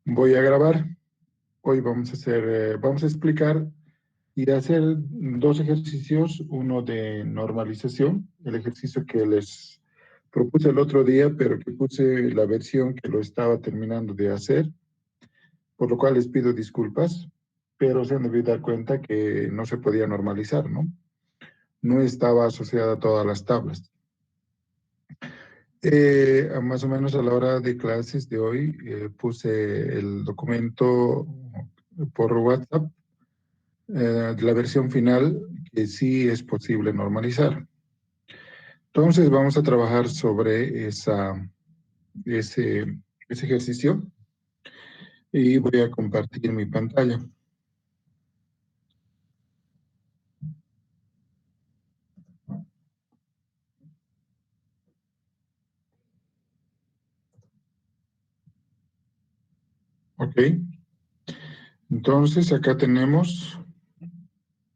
Voy a grabar. Hoy vamos a explicar y hacer dos ejercicios, uno de normalización, el ejercicio que les propuse el otro día, pero que puse la versión que lo estaba terminando de hacer, por lo cual les pido disculpas, pero se han debido dar cuenta que no se podía normalizar, ¿no? No estaba asociada a todas las tablas. Más o menos a la hora de clases de hoy, puse el documento por WhatsApp, la versión final, que sí es posible normalizar. Entonces vamos a trabajar sobre ese ejercicio y voy a compartir mi pantalla. Ok, entonces acá tenemos,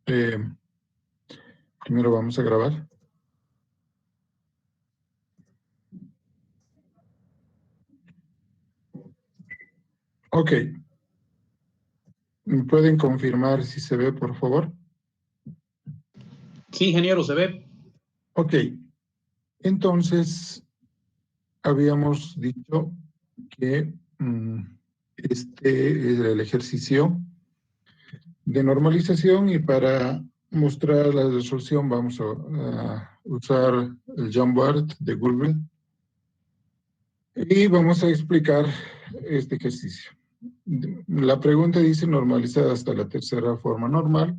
primero vamos a grabar. Ok, ¿me pueden confirmar si se ve, por favor? Sí, ingeniero, se ve. Ok, entonces habíamos dicho que este es el ejercicio de normalización y para mostrar la resolución vamos a usar el Jamboard de Google y vamos a explicar este ejercicio. La pregunta dice normalizada hasta la tercera forma normal,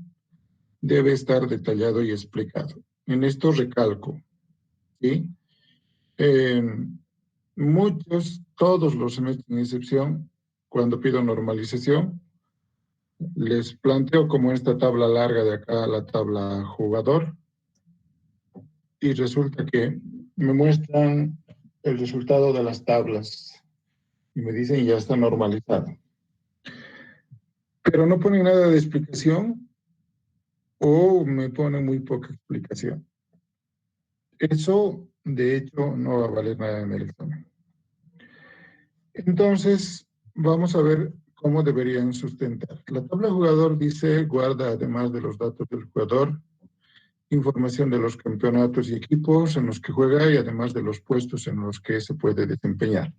debe estar detallado y explicado. En esto recalco, ¿sí? Todos los semestres sin excepción, cuando pido normalización, les planteo como esta tabla larga de acá, la tabla jugador, y resulta que me muestran el resultado de las tablas y me dicen ya está normalizado. Pero no ponen nada de explicación o me ponen muy poca explicación. Eso, de hecho, no va a valer nada en el examen. Entonces, vamos a ver cómo deberían sustentar. La tabla jugador dice, guarda además de los datos del jugador, información de los campeonatos y equipos en los que juega y además de los puestos en los que se puede desempeñar.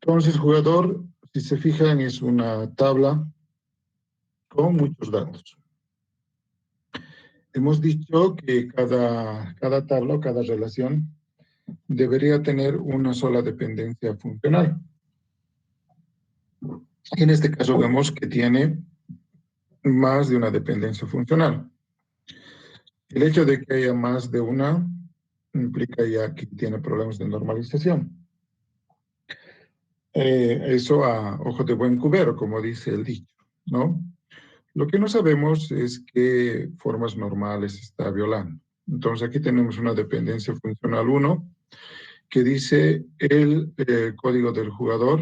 Entonces, jugador, si se fijan, es una tabla con muchos datos. Hemos dicho que cada tabla o cada relación debería tener una sola dependencia funcional. En este caso vemos que tiene más de una dependencia funcional. El hecho de que haya más de una implica ya que tiene problemas de normalización. Eso a ojo de buen cubero, como dice el dicho, ¿no? Lo que no sabemos es qué formas normales está violando. Entonces aquí tenemos una dependencia funcional 1 que dice el código del jugador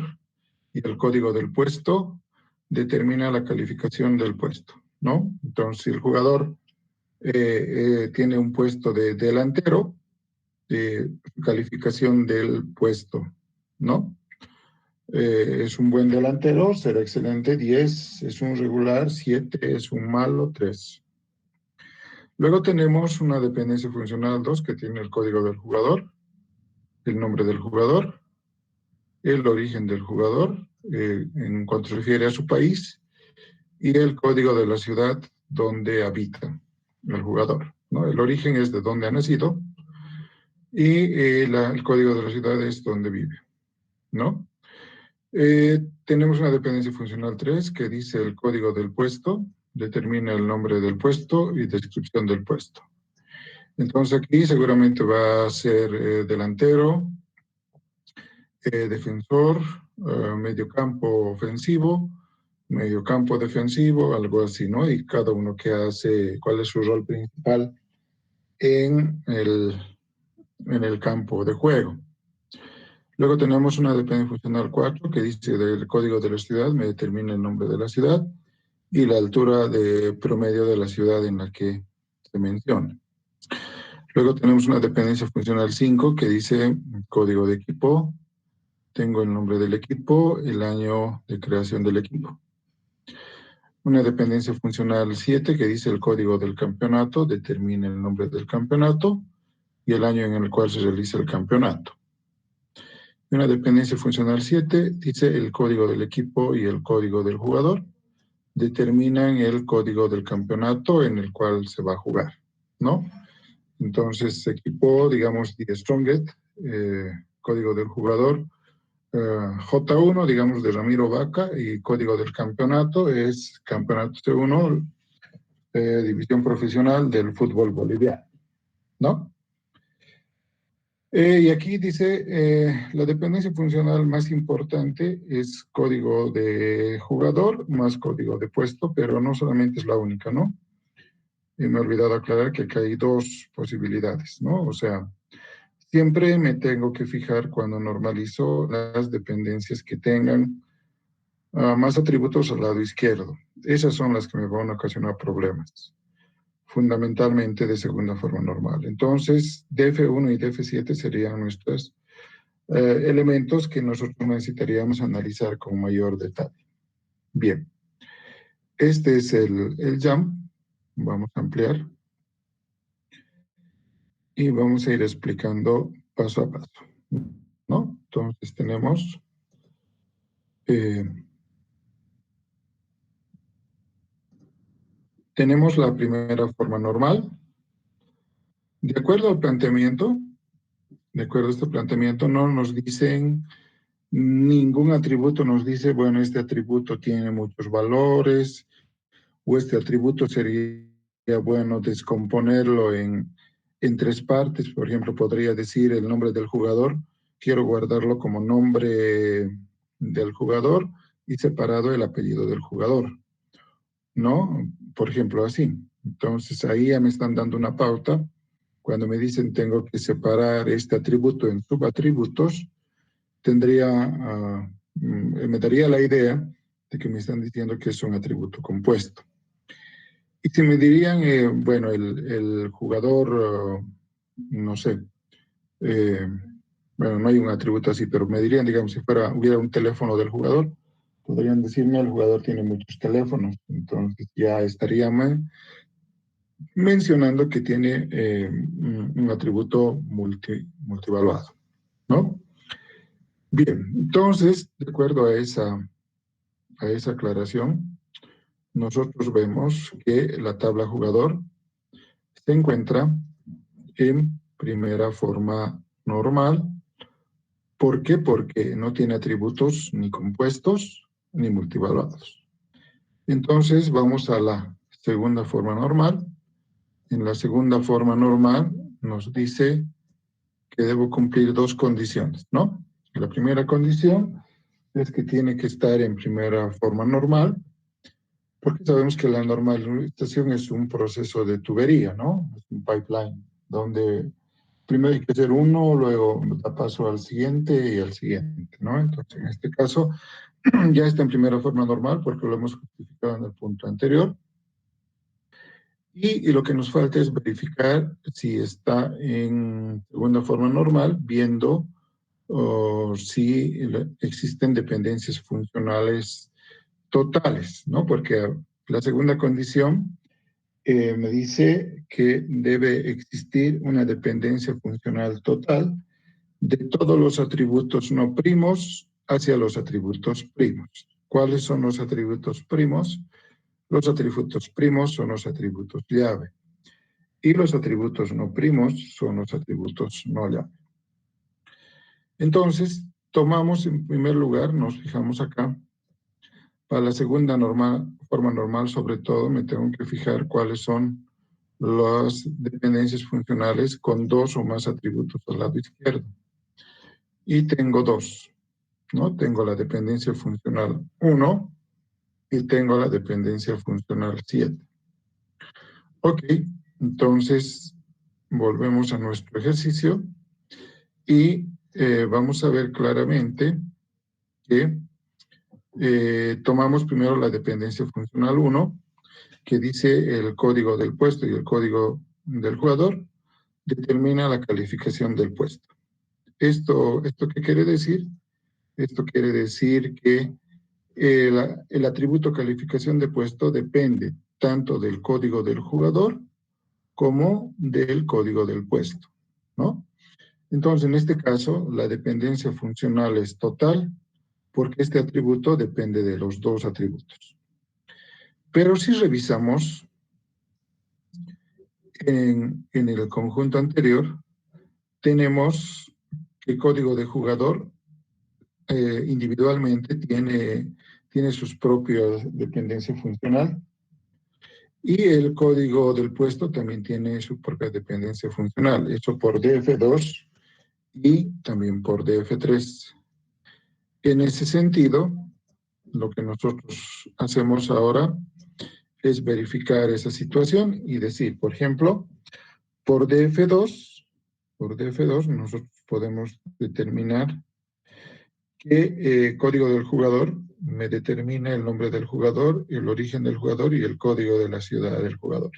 y el código del puesto determina la calificación del puesto, ¿no? Entonces, si el jugador tiene un puesto de delantero, calificación del puesto, ¿no? Es un buen delantero, será excelente, 10 es un regular, 7 es un malo, 3. Luego tenemos una dependencia funcional 2 que tiene el código del jugador, el nombre del jugador, el origen del jugador, en cuanto se refiere a su país, y el código de la ciudad donde habita el jugador, ¿no? El origen es de donde ha nacido y el código de la ciudad es donde vive, ¿no? Tenemos una dependencia funcional 3 que dice el código del puesto, determina el nombre del puesto y descripción del puesto. Entonces aquí seguramente va a ser delantero, defensor, mediocampo ofensivo, mediocampo defensivo, algo así, ¿no? Y cada uno que hace, cuál es su rol principal en el campo de juego. Luego tenemos una dependencia funcional 4 que dice del código de la ciudad, me determina el nombre de la ciudad y la altura de promedio de la ciudad en la que se menciona. Luego tenemos una dependencia funcional 5 que dice código de equipo, tengo el nombre del equipo, el año de creación del equipo. Una dependencia funcional 7 que dice el código del campeonato, determina el nombre del campeonato y el año en el cual se realiza el campeonato. Una dependencia funcional 7 dice el código del equipo y el código del jugador, determinan el código del campeonato en el cual se va a jugar, ¿no? Entonces, equipo, digamos, The Strongest, código del jugador, J1, digamos, de Ramiro Vaca, y código del campeonato es Campeonato C1, División Profesional del Fútbol Boliviano, ¿no? Y aquí dice, la dependencia funcional más importante es código de jugador más código de puesto, pero no solamente es la única, ¿no? Y me he olvidado aclarar que acá hay dos posibilidades, ¿no? O sea, siempre me tengo que fijar cuando normalizo las dependencias que tengan más atributos al lado izquierdo. Esas son las que me van a ocasionar problemas, fundamentalmente de segunda forma normal. Entonces, DF1 y DF7 serían nuestros elementos que nosotros necesitaríamos analizar con mayor detalle. Bien, este es el jump. Vamos a ampliar y vamos a ir explicando paso a paso, ¿no? Entonces tenemos tenemos la primera forma normal. De acuerdo al planteamiento, de acuerdo a este planteamiento, no nos dicen ningún atributo, nos dice, bueno, este atributo tiene muchos valores, o este atributo sería bueno descomponerlo en tres partes. Por ejemplo, podría decir el nombre del jugador, quiero guardarlo como nombre del jugador y separado el apellido del jugador, ¿no? Por ejemplo, así. Entonces, ahí ya me están dando una pauta. Cuando me dicen tengo que separar este atributo en subatributos, me daría la idea de que me están diciendo que es un atributo compuesto. Y si me dirían, bueno, el jugador, no sé, bueno, no hay un atributo así, pero me dirían, digamos, si hubiera un teléfono del jugador, podrían decirme, el jugador tiene muchos teléfonos, entonces ya estaríamos mencionando que tiene un atributo multivaluado, ¿no? Bien, entonces, de acuerdo a esa aclaración, nosotros vemos que la tabla jugador se encuentra en primera forma normal. ¿Por qué? Porque no tiene atributos ni compuestos ni multivaluados. Entonces vamos a la segunda forma normal. En la segunda forma normal nos dice que debo cumplir dos condiciones, ¿no? La primera condición es que tiene que estar en primera forma normal, porque sabemos que la normalización es un proceso de tubería, ¿no? Es un pipeline, donde primero hay que hacer uno, luego da paso al siguiente y al siguiente, ¿no? Entonces, en este caso, ya está en primera forma normal porque lo hemos justificado en el punto anterior. Y lo que nos falta es verificar si está en segunda forma normal, viendo si existen dependencias funcionales totales, ¿no? Porque la segunda condición me dice que debe existir una dependencia funcional total de todos los atributos no primos hacia los atributos primos. ¿Cuáles son los atributos primos? Los atributos primos son los atributos llave y los atributos no primos son los atributos no llave. Entonces, tomamos en primer lugar, nos fijamos acá, para la segunda forma normal, sobre todo, me tengo que fijar cuáles son las dependencias funcionales con dos o más atributos al lado izquierdo. Y tengo dos, ¿no? Tengo la dependencia funcional 1 y tengo la dependencia funcional 7. Ok, entonces volvemos a nuestro ejercicio y vamos a ver claramente que tomamos primero la dependencia funcional 1, que dice el código del puesto y el código del jugador, determina la calificación del puesto. ¿Esto qué quiere decir? Esto quiere decir que el atributo calificación de puesto depende tanto del código del jugador como del código del puesto, ¿no? Entonces, en este caso, la dependencia funcional es total porque este atributo depende de los dos atributos. Pero si revisamos en el conjunto anterior, tenemos que el código de jugador individualmente tiene sus propias dependencias funcional y el código del puesto también tiene su propia dependencia funcional, eso por DF2 y también por DF3. En ese sentido, lo que nosotros hacemos ahora es verificar esa situación y decir, por ejemplo, por DF2 nosotros podemos determinar que código del jugador me determina el nombre del jugador, el origen del jugador y el código de la ciudad del jugador.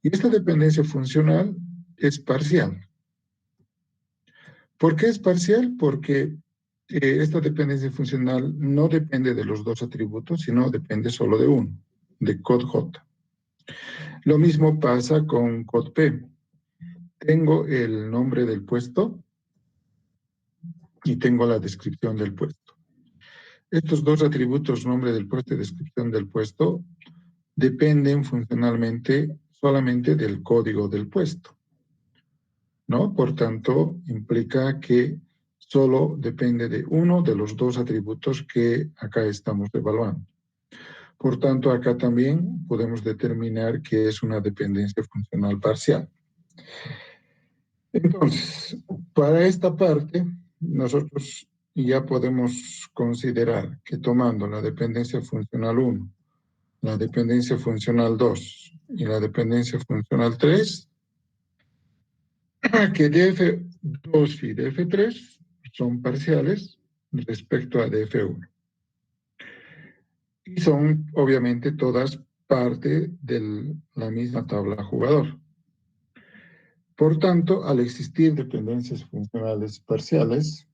Y esta dependencia funcional es parcial. ¿Por qué es parcial? Porque esta dependencia funcional no depende de los dos atributos, sino depende solo de uno, de code J. Lo mismo pasa con code P. Tengo el nombre del puesto y tengo la descripción del puesto. Estos dos atributos, nombre del puesto y descripción del puesto, dependen funcionalmente solamente del código del puesto, ¿no? Por tanto, implica que solo depende de uno de los dos atributos que acá estamos evaluando. Por tanto, acá también podemos determinar que es una dependencia funcional parcial. Entonces, para esta parte, nosotros ya podemos considerar que tomando la dependencia funcional 1, la dependencia funcional 2 y la dependencia funcional 3, que DF2 y DF3 son parciales respecto a DF1. Y son, obviamente, todas parte de la misma tabla jugador. Por tanto, al existir dependencias funcionales parciales,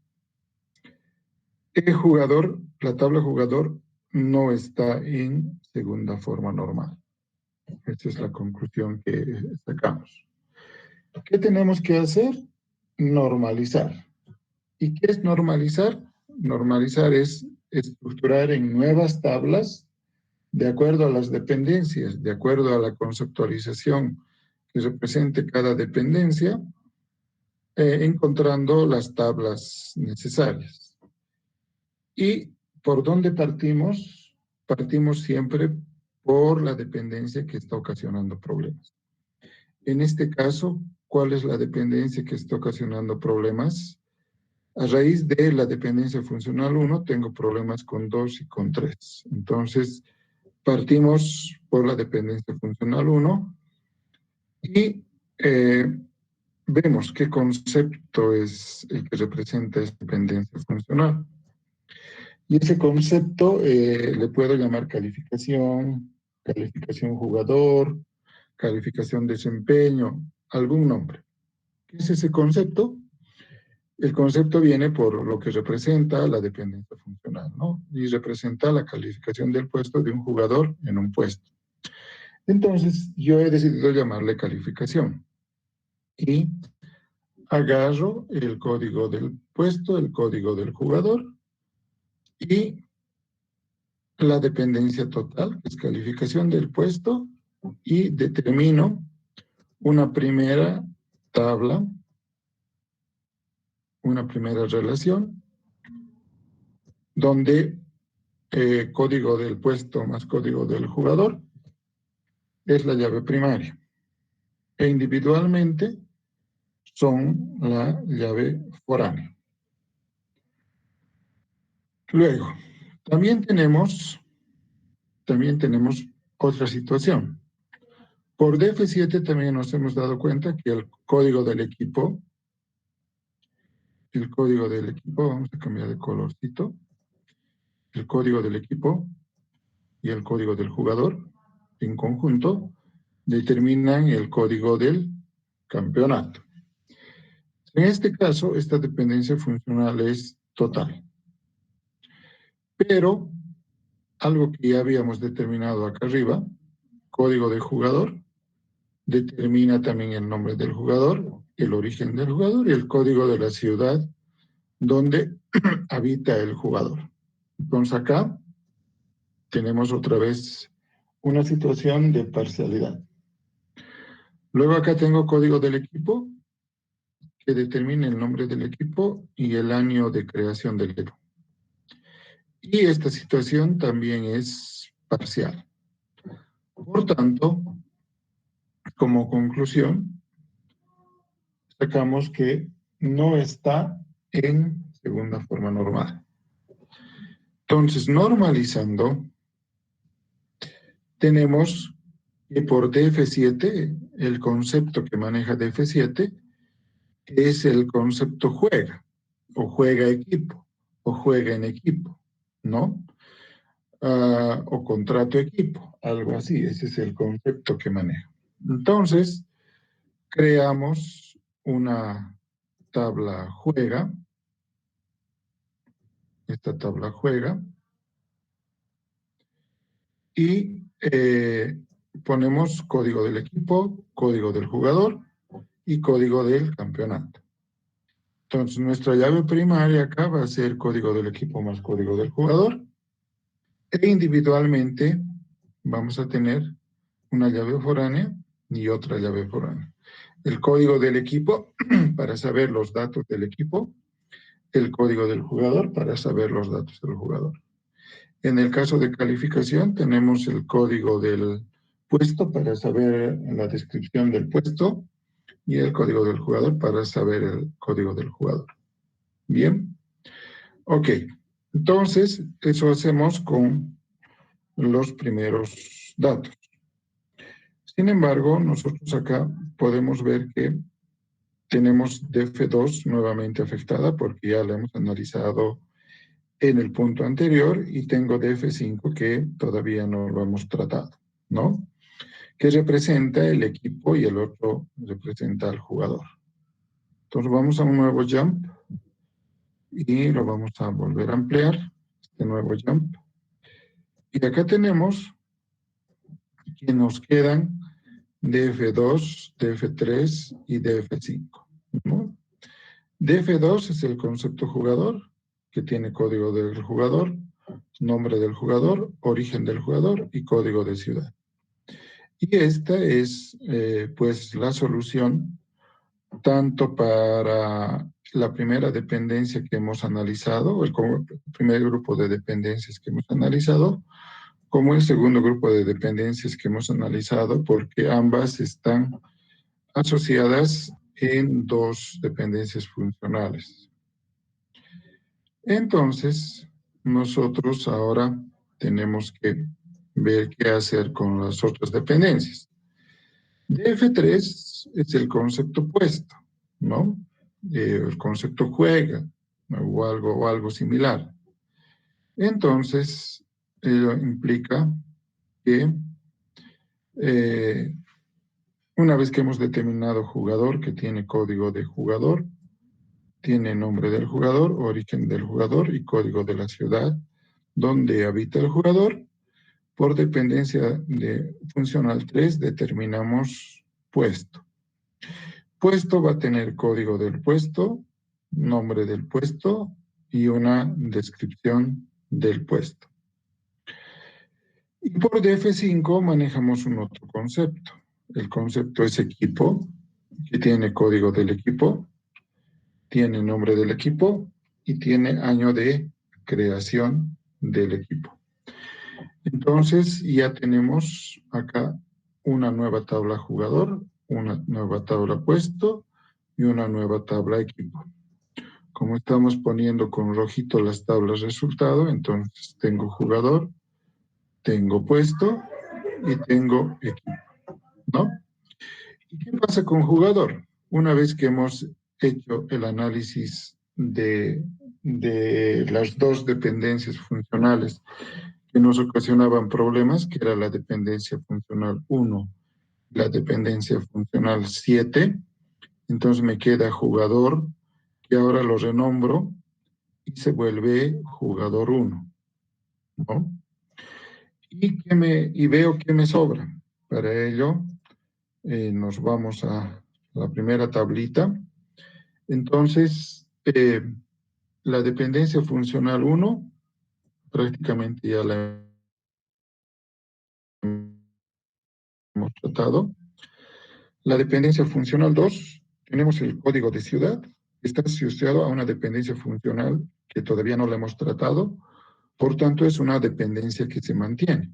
la tabla jugador no está en segunda forma normal. Esta es la conclusión que sacamos. ¿Qué tenemos que hacer? Normalizar. ¿Y qué es normalizar? Normalizar es estructurar en nuevas tablas de acuerdo a las dependencias, de acuerdo a la conceptualización que represente cada dependencia, encontrando las tablas necesarias. ¿Y por dónde partimos? Partimos siempre por la dependencia que está ocasionando problemas. En este caso, ¿cuál es la dependencia que está ocasionando problemas? A raíz de la dependencia funcional 1, tengo problemas con 2 y con 3. Entonces, partimos por la dependencia funcional 1 y vemos qué concepto es el que representa esa dependencia funcional. Y ese concepto le puedo llamar calificación, calificación jugador, calificación desempeño, algún nombre. ¿Qué es ese concepto? El concepto viene por lo que representa la dependencia funcional, ¿no? Y representa la calificación del puesto de un jugador en un puesto. Entonces, yo he decidido llamarle calificación. Y agarro el código del puesto, el código del jugador y la dependencia total, que es calificación del puesto, y determino una primera tabla, una primera relación, donde código del puesto más código del jugador es la llave primaria. E individualmente son la llave foránea. Luego, también tenemos otra situación. Por DF7 también nos hemos dado cuenta que el código del equipo, vamos a cambiar de colorcito, el código del equipo y el código del jugador en conjunto determinan el código del campeonato. En este caso, esta dependencia funcional es total. Pero algo que ya habíamos determinado acá arriba, código de jugador, determina también el nombre del jugador, el origen del jugador y el código de la ciudad donde habita el jugador. Entonces acá tenemos otra vez una situación de parcialidad. Luego acá tengo código del equipo, que determina el nombre del equipo y el año de creación del equipo. Y esta situación también es parcial. Por tanto, como conclusión, sacamos que no está en segunda forma normal. Entonces, normalizando, tenemos que por DF7, el concepto que maneja DF7 es el concepto juega, o juega equipo, o juega en equipo, ¿no? O contrato equipo, algo así, ese es el concepto que maneja. Entonces, creamos una tabla juega, esta tabla juega, y ponemos código del equipo, código del jugador y código del campeonato. Entonces, nuestra llave primaria acá va a ser código del equipo más código del jugador. E individualmente vamos a tener una llave foránea y otra llave foránea. El código del equipo para saber los datos del equipo, el código del jugador para saber los datos del jugador. En el caso de calificación tenemos el código del puesto para saber la descripción del puesto y el código del jugador para saber el código del jugador. Bien, ok. Entonces, eso hacemos con los primeros datos. Sin embargo, nosotros acá podemos ver que tenemos DF2 nuevamente afectada porque ya la hemos analizado en el punto anterior y tengo DF5 que todavía no lo hemos tratado, ¿no? Que representa el equipo y el otro representa al jugador. Entonces vamos a un nuevo jump y lo vamos a volver a ampliar, este nuevo jump. Y acá tenemos que nos quedan DF2, DF3 y DF5, ¿no? DF2 es el concepto jugador, que tiene código del jugador, nombre del jugador, origen del jugador y código de ciudad. Y esta es, pues, la solución tanto para la primera dependencia que hemos analizado, el primer grupo de dependencias que hemos analizado, como el segundo grupo de dependencias que hemos analizado, porque ambas están asociadas en dos dependencias funcionales. Entonces, nosotros ahora tenemos que ver qué hacer con las otras dependencias. DF3 es el concepto puesto, ¿no? El concepto juega o algo similar. Entonces, ello implica que una vez que hemos determinado jugador, que tiene código de jugador, tiene nombre del jugador, origen del jugador y código de la ciudad donde habita el jugador, por dependencia de funcional 3 determinamos puesto. Puesto va a tener código del puesto, nombre del puesto y una descripción del puesto. Y por DF5 manejamos un otro concepto. El concepto es equipo, que tiene código del equipo, tiene nombre del equipo y tiene año de creación del equipo. Entonces ya tenemos acá una nueva tabla jugador, una nueva tabla puesto y una nueva tabla equipo. Como estamos poniendo con rojito las tablas resultado, entonces tengo jugador, tengo puesto y tengo equipo, ¿no? ¿Y qué pasa con jugador? Una vez que hemos hecho el análisis de las dos dependencias funcionales que nos ocasionaban problemas, que era la dependencia funcional 1, la dependencia funcional 7, entonces me queda jugador, que ahora lo renombro y se vuelve jugador 1. ¿no? Y veo que me sobra. Para ello, nos vamos a la primera tablita. Entonces, la dependencia funcional 1, prácticamente ya la hemos tratado. La dependencia funcional 2, tenemos el código de ciudad, que está asociado a una dependencia funcional que todavía no la hemos tratado, por tanto es una dependencia que se mantiene.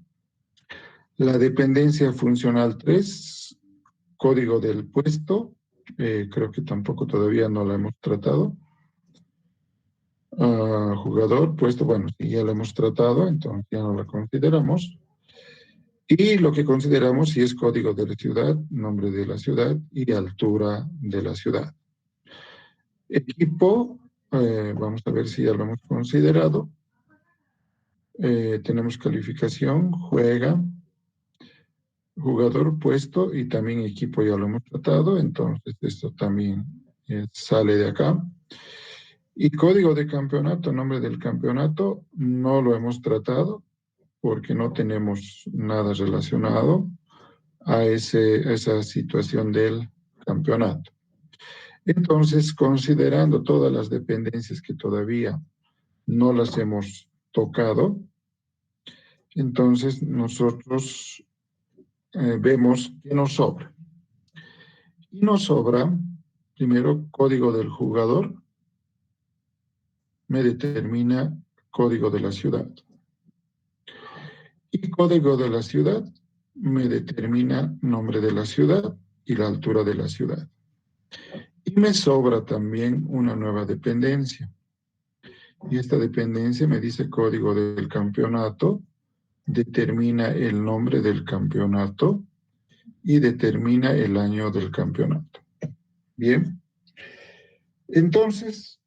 La dependencia funcional 3, código del puesto, creo que tampoco todavía no la hemos tratado. Jugador, puesto, bueno, sí, ya la hemos tratado, entonces ya no la consideramos. Y lo que consideramos si es código de la ciudad, nombre de la ciudad y altura de la ciudad. Equipo, vamos a ver si ya lo hemos considerado. Tenemos calificación, juega, jugador, puesto y también equipo ya lo hemos tratado, entonces esto también sale de acá. Y código de campeonato, nombre del campeonato, no lo hemos tratado porque no tenemos nada relacionado a esa situación del campeonato. Entonces, considerando todas las dependencias que todavía no las hemos tocado, entonces nosotros vemos que nos sobra. Y nos sobra, primero, código del jugador, me determina código de la ciudad. Y código de la ciudad me determina nombre de la ciudad y la altura de la ciudad. Y me sobra también una nueva dependencia. Y esta dependencia me dice código del campeonato, determina el nombre del campeonato y determina el año del campeonato. Bien. Entonces,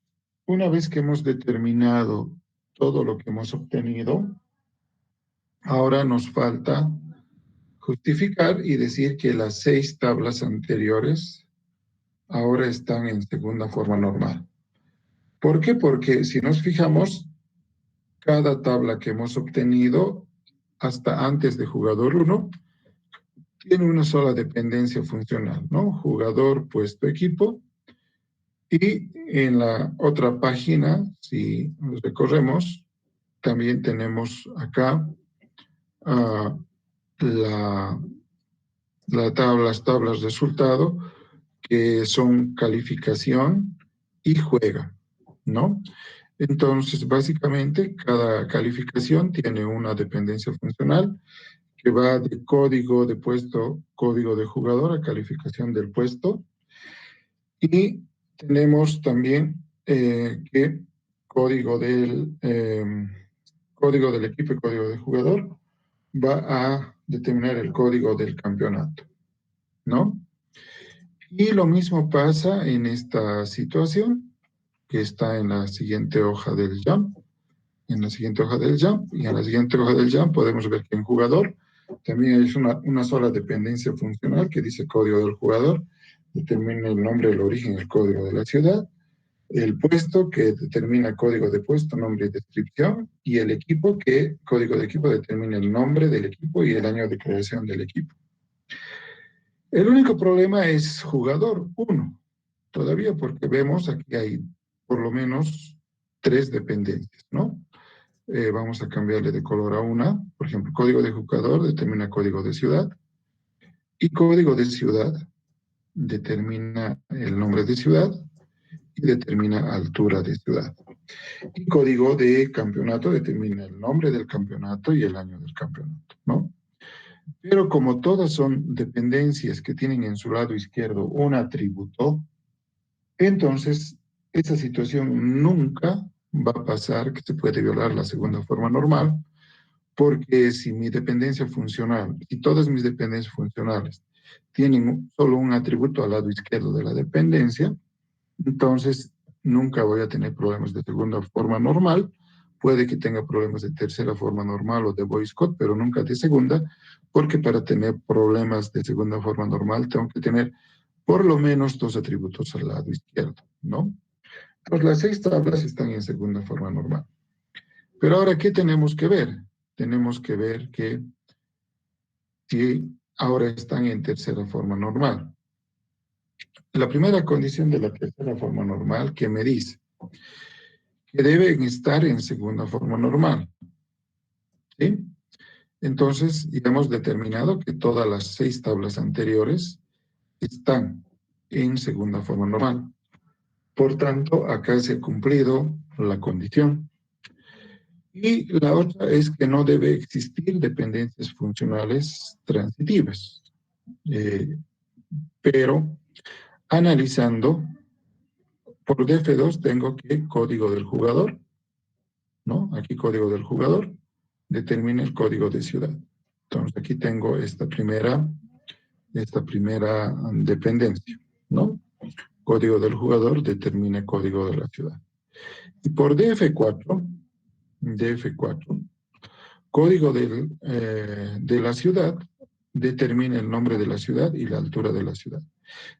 una vez que hemos determinado todo lo que hemos obtenido, ahora nos falta justificar y decir que las 6 tablas anteriores ahora están en segunda forma normal. ¿Por qué? Porque si nos fijamos, cada tabla que hemos obtenido hasta antes de jugador 1 tiene una sola dependencia funcional, ¿no? Jugador, puesto, equipo. Y en la otra página, si recorremos, también tenemos acá las tablas resultado, que son calificación y juega, ¿no? Entonces, básicamente, cada calificación tiene una dependencia funcional que va de código de puesto, código de jugador a calificación del puesto. Y tenemos también que código código del equipo y código del jugador va a determinar el código del campeonato, ¿no? Y lo mismo pasa en esta situación, que está en la siguiente hoja del jump. En la siguiente hoja del jump, y en la siguiente hoja del jump podemos ver que en jugador también hay una sola dependencia funcional que dice código del jugador, determina el nombre, el origen, el código de la ciudad, el puesto que determina código de puesto, nombre y descripción, y el equipo que código de equipo determina el nombre del equipo y el año de creación del equipo. El único problema es jugador 1, todavía porque vemos aquí hay por lo menos 3 dependencias, ¿no? Vamos a cambiarle de color a una. Por ejemplo, código de jugador determina código de ciudad y código de ciudad determina el nombre de ciudad y determina altura de ciudad. Y código de campeonato determina el nombre del campeonato y el año del campeonato, ¿no? Pero como todas son dependencias que tienen en su lado izquierdo un atributo, entonces esa situación nunca va a pasar que se puede violar la segunda forma normal, porque si mi dependencia funcional y todas mis dependencias funcionales tienen solo un atributo al lado izquierdo de la dependencia, entonces nunca voy a tener problemas de segunda forma normal. Puede que tenga problemas de tercera forma normal o de boycott, pero nunca de segunda, porque para tener problemas de segunda forma normal tengo que tener por lo menos 2 atributos al lado izquierdo, ¿no? Pues las 6 tablas están en segunda forma normal. Pero ahora, ¿qué tenemos que ver? tenemos que ver que si ahora están en tercera forma normal. La primera condición de la tercera forma normal que me dice que deben estar en segunda forma normal, ¿sí? Entonces, ya hemos determinado que todas las 6 tablas anteriores están en segunda forma normal. Por tanto, acá se ha cumplido la condición. Y la otra es que no debe existir dependencias funcionales transitivas. Pero analizando, por df2 tengo que código del jugador, ¿no? Aquí código del jugador determina el código de ciudad. Entonces aquí tengo esta primera dependencia, ¿no? Código del jugador determina el código de la ciudad. Y por df4, código de la ciudad determina el nombre de la ciudad y la altura de la ciudad.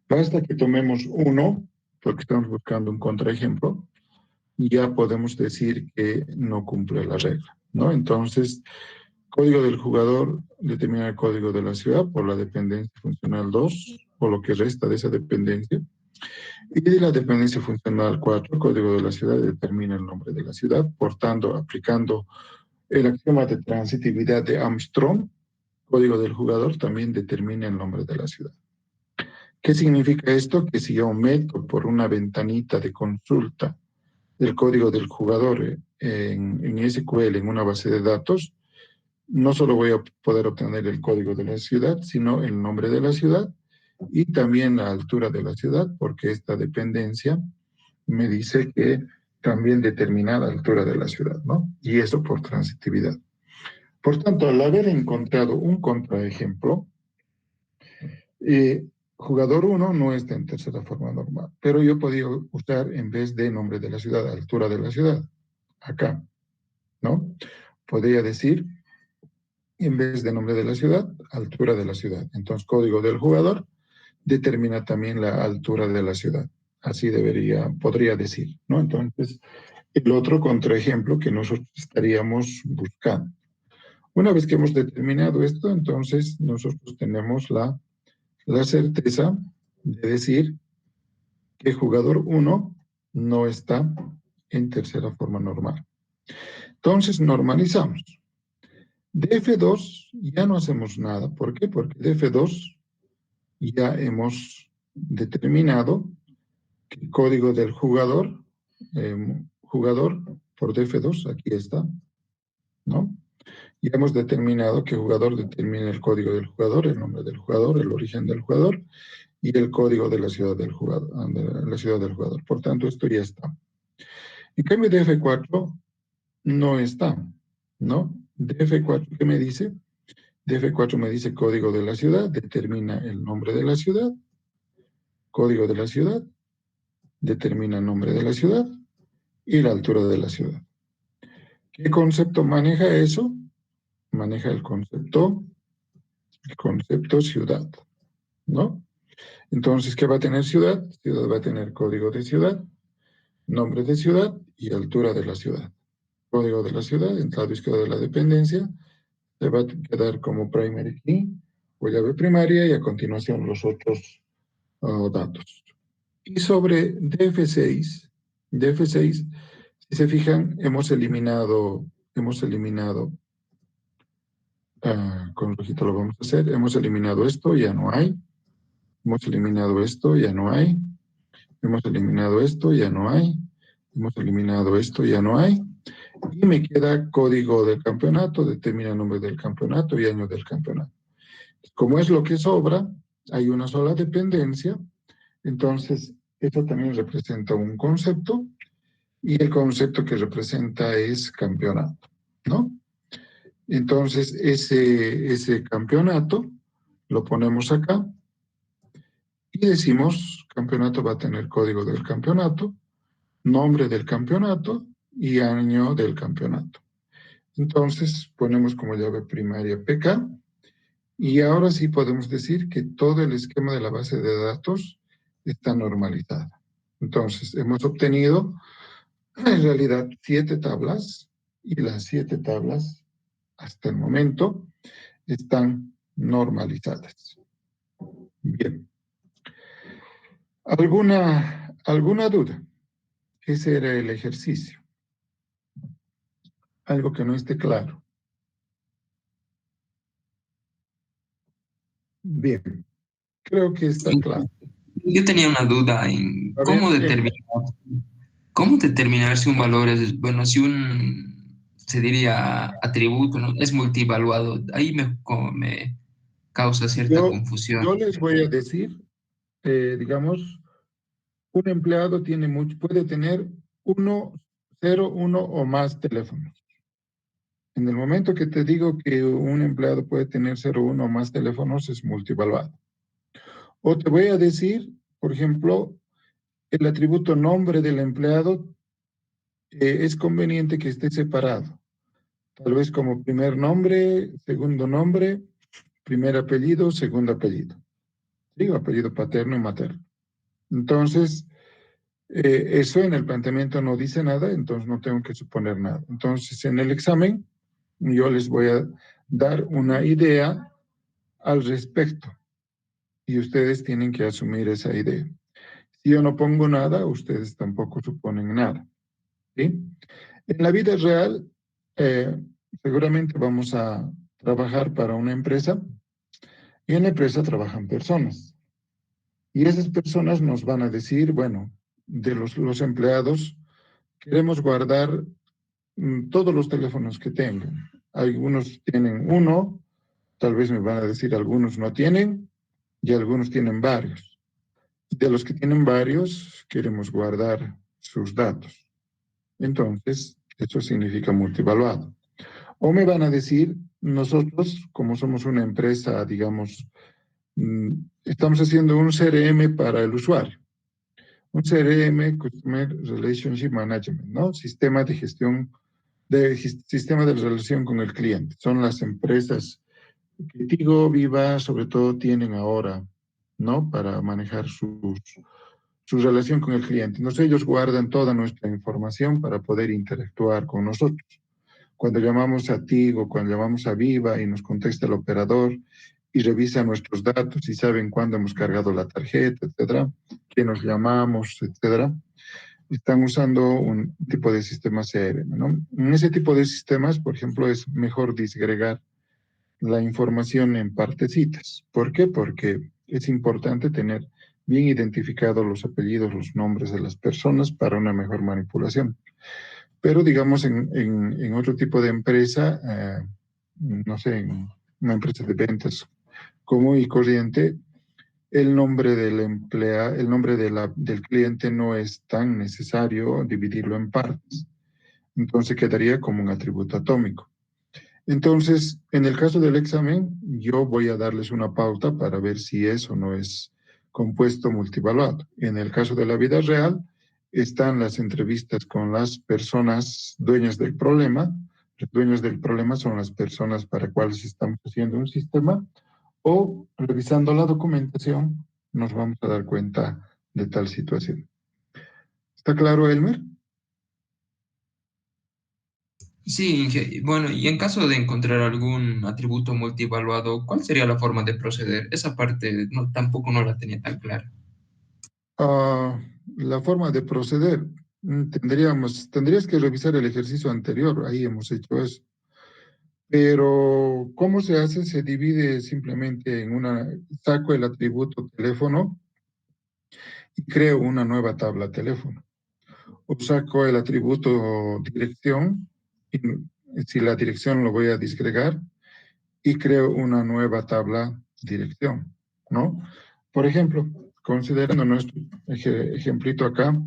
Basta que tomemos uno, porque estamos buscando un contraejemplo, y ya podemos decir que no cumple la regla, ¿no? Entonces, código del jugador determina el código de la ciudad por la dependencia funcional 2, o lo que resta de esa dependencia. Y de la dependencia funcional 4, código de la ciudad determina el nombre de la ciudad. Por tanto, aplicando el axioma de transitividad de Armstrong, código del jugador también determina el nombre de la ciudad. ¿Qué significa esto? Que si yo meto por una ventanita de consulta el código del jugador en SQL, en una base de datos, no solo voy a poder obtener el código de la ciudad, sino el nombre de la ciudad y también la altura de la ciudad, porque esta dependencia me dice que también determina la altura de la ciudad, ¿no? Y eso por transitividad. Por tanto, al haber encontrado un contraejemplo, jugador 1 no está en tercera forma normal, pero yo podía usar en vez de nombre de la ciudad, altura de la ciudad, acá, ¿no? Podría decir, en vez de nombre de la ciudad, altura de la ciudad. Entonces, código del jugador determina también la altura de la ciudad. Así podría decir, ¿no? Entonces, el otro contraejemplo que nosotros estaríamos buscando. Una vez que hemos determinado esto, entonces nosotros tenemos la certeza de decir que jugador 1 no está en tercera forma normal. Entonces normalizamos. df2 ya no hacemos nada. ¿Por qué? Porque df2 ya hemos determinado que el código del jugador, jugador por df2, aquí está, ¿no? Ya hemos determinado que jugador determina el código del jugador, el nombre del jugador, el origen del jugador y el código de la ciudad del jugador, de la ciudad del jugador. Por tanto, esto ya está. En cambio, df4 no está, ¿no? df4, ¿qué me dice? df4 me dice código de la ciudad, determina el nombre de la ciudad, código de la ciudad, determina el nombre de la ciudad y la altura de la ciudad. ¿Qué concepto maneja eso? Maneja el concepto ciudad, ¿no? Entonces, ¿qué va a tener ciudad? Ciudad va a tener código de ciudad, nombre de ciudad y altura de la ciudad. Código de la ciudad, en lado izquierdo de la dependencia, se va a quedar como primary key o llave primaria y a continuación los otros datos. Y sobre df6, si se fijan, hemos eliminado, con rojito lo vamos a hacer, hemos eliminado esto, ya no hay. Hemos eliminado esto, ya no hay. Hemos eliminado esto, ya no hay. Hemos eliminado esto, ya no hay. Y me queda código del campeonato, determina el nombre del campeonato y año del campeonato. Como es lo que sobra, hay una sola dependencia, entonces esto también representa un concepto y el concepto que representa es campeonato, ¿no? Entonces ese campeonato lo ponemos acá y decimos campeonato va a tener código del campeonato, nombre del campeonato y año del campeonato. Entonces ponemos como llave primaria PK y ahora sí podemos decir que todo el esquema de la base de datos está normalizado. Entonces hemos obtenido en realidad 7 tablas y las 7 tablas hasta el momento están normalizadas. Bien. ¿Alguna duda? Ese era el ejercicio. Algo que no esté claro. Bien, creo que está claro. Yo tenía una duda en A ver, cómo determinar si un valor es, bueno, si un, se diría atributo, ¿no? Es multivaluado. Ahí me causa cierta confusión. yo les voy a decir, digamos, un empleado puede tener uno, cero, uno o más teléfonos. En el momento que te digo que un empleado puede tener cero, uno o más teléfonos, es multivaluado. O te voy a decir, por ejemplo, el atributo nombre del empleado es conveniente que esté separado. Tal vez como primer nombre, segundo nombre, primer apellido, segundo apellido. Digo, apellido paterno y materno. Entonces, eso en el planteamiento no dice nada, entonces no tengo que suponer nada. Entonces, en el examen, yo les voy a dar una idea al respecto y ustedes tienen que asumir esa idea. Si yo no pongo nada, ustedes tampoco suponen nada. ¿Sí? En la vida real, eh, seguramente vamos a trabajar para una empresa y en la empresa trabajan personas. Y esas personas nos van a decir, bueno, de los empleados, queremos guardar todos los teléfonos que tengan. Algunos tienen uno, tal vez me van a decir algunos no tienen y algunos tienen varios. De los que tienen varios, queremos guardar sus datos. Entonces, eso significa multivaluado. O me van a decir, nosotros, como somos una empresa, digamos, estamos haciendo un CRM para el usuario. Un CRM, Customer Relationship Management, ¿no? Sistema de relación con el cliente. Son las empresas que Tigo, Viva, sobre todo tienen ahora, ¿no? Para manejar su relación con el cliente. Entonces ellos guardan toda nuestra información para poder interactuar con nosotros. Cuando llamamos a Tigo, cuando llamamos a Viva y nos contesta el operador y revisa nuestros datos y saben cuándo hemos cargado la tarjeta, etcétera, que nos llamamos, etcétera, están usando un tipo de sistema CRM, ¿no? En ese tipo de sistemas, por ejemplo, es mejor disgregar la información en partecitas. ¿Por qué? Porque es importante tener bien identificados los apellidos, los nombres de las personas para una mejor manipulación. Pero digamos en otro tipo de empresa, no sé, en una empresa de ventas común y corriente, el nombre el nombre del cliente no es tan necesario dividirlo en partes. Entonces quedaría como un atributo atómico. Entonces, en el caso del examen, yo voy a darles una pauta para ver si eso no es compuesto multivaluado. En el caso de la vida real, están las entrevistas con las personas dueñas del problema. Los dueños del problema son las personas para cuales estamos haciendo un sistema o revisando la documentación nos vamos a dar cuenta de tal situación. ¿Está claro, Elmer? Sí, bueno, y en caso de encontrar algún atributo multivaluado, ¿cuál sería la forma de proceder? Esa parte no, tampoco no la tenía tan clara. La forma de proceder, tendrías que revisar el ejercicio anterior, ahí hemos hecho eso. Pero, ¿cómo se hace? Se divide simplemente saco el atributo teléfono y creo una nueva tabla teléfono. O saco el atributo dirección, y si la dirección lo voy a disgregar, y creo una nueva tabla dirección, ¿no? Por ejemplo, considerando nuestro ejemplito acá,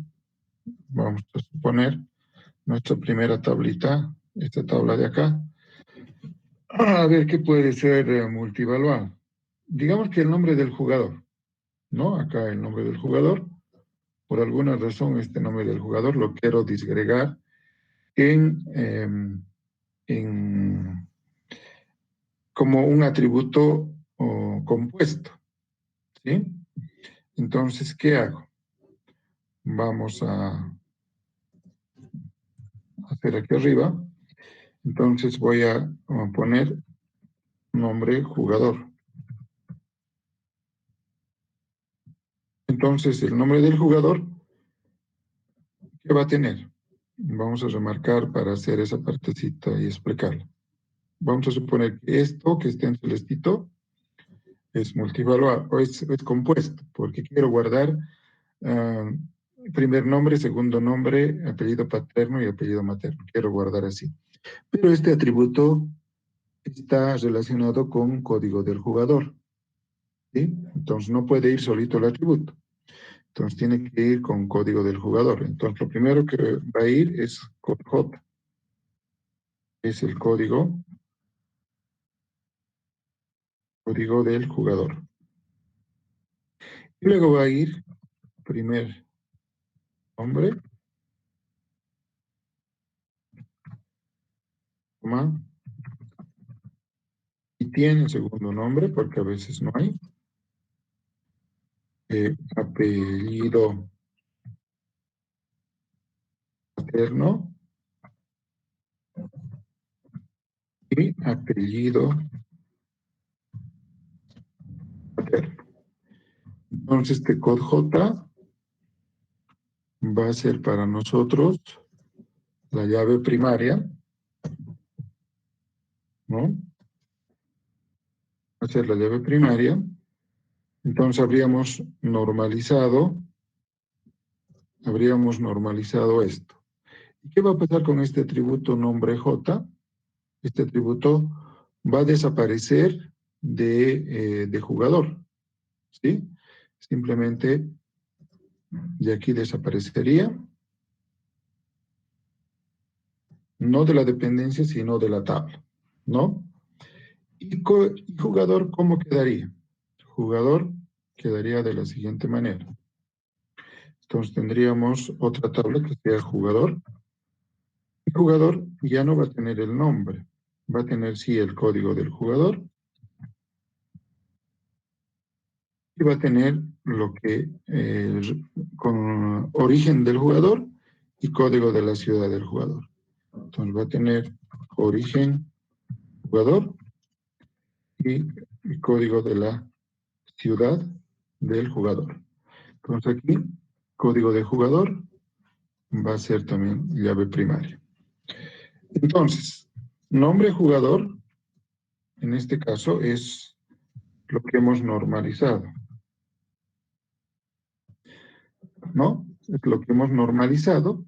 vamos a suponer nuestra primera tablita, esta tabla de acá. A ver qué puede ser multivaluado. Digamos que el nombre del jugador, ¿no? Acá el nombre del jugador. Por alguna razón, este nombre del jugador lo quiero disgregar en como un atributo compuesto, ¿sí? Entonces, ¿qué hago? Vamos a hacer aquí arriba. Entonces voy a poner nombre jugador. Entonces el nombre del jugador, ¿qué va a tener? Vamos a remarcar para hacer esa partecita y explicarla. Vamos a suponer que esto que está en celestito es multivaluado, o es compuesto, porque quiero guardar primer nombre, segundo nombre, apellido paterno y apellido materno. Quiero guardar así. Pero este atributo está relacionado con código del jugador, ¿sí? Entonces no puede ir solito el atributo. Entonces tiene que ir con código del jugador. Entonces lo primero que va a ir es J, es el código del jugador. Y luego va a ir primer nombre, coma, y tiene segundo nombre, porque a veces no hay, apellido paterno y apellido paterno. Entonces este code J va a ser para nosotros la llave primaria, ¿no? Va a ser la llave primaria. Entonces habríamos normalizado esto. ¿Y qué va a pasar con este atributo nombre J? Este atributo va a desaparecer de jugador, ¿sí? Simplemente de aquí desaparecería, no de la dependencia, sino de la tabla, ¿no? Y jugador, ¿cómo quedaría? Jugador quedaría de la siguiente manera. Entonces tendríamos otra tabla que sea jugador. El jugador ya no va a tener el nombre, va a tener sí el código del jugador y va a tener lo que con origen del jugador y código de la ciudad del jugador. Entonces va a tener origen jugador y el código de la ciudad del jugador. Entonces aquí, código de jugador va a ser también llave primaria. Entonces, nombre jugador, en este caso, es lo que hemos normalizado, ¿no? Es lo que hemos normalizado.